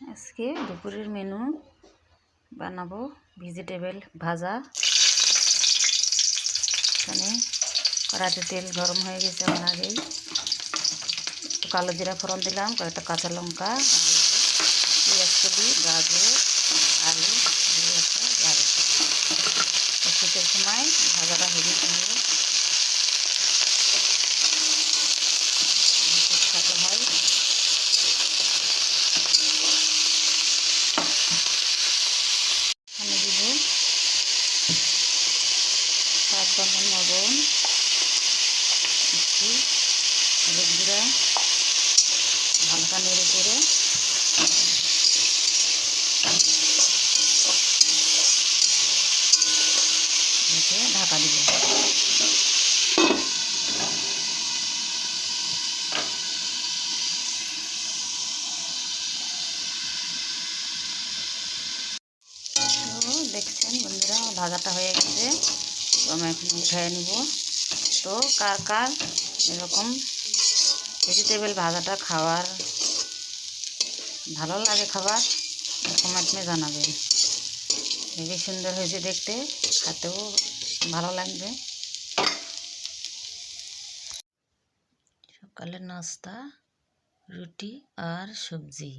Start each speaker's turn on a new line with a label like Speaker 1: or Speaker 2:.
Speaker 1: আজকে দুপুরের মেনু বানাবো ভেজিটেবল ভাজা। এখানে কড়াইতে তেল গরম হয়ে গেছে, আমার আগেই একটু কালো জিরা ফোড়ন দিলাম, কয়েকটা কাঁচা লঙ্কা, পেঁয়াজ কলি, গাজর, আলু দিয়ে একটা ভাজা শীতের সময় ভাজাটা হেভি সুন্দর সুস্বাদু হয়। আমি দিব স্বাদ মতো লবণ, একটু হলুদ গুঁড়া, হালকা নেড়ে করে ঢাকা দিব। তো দেখছেন বন্ধুরা, ভাজাটা হয়ে গেছে, তো আমি এখন উঠিয়ে নিব। তো কার কার এরকম ভেজিটেবল ভাজাটা খাওয়ার ভালো লাগে, খাবার কমেন্টে জানাবেন। হেবি সুন্দর হয়েছে দেখতে, খেতেও ভালো লাগবে। সকালের নাস্তা রুটি আর সবজি।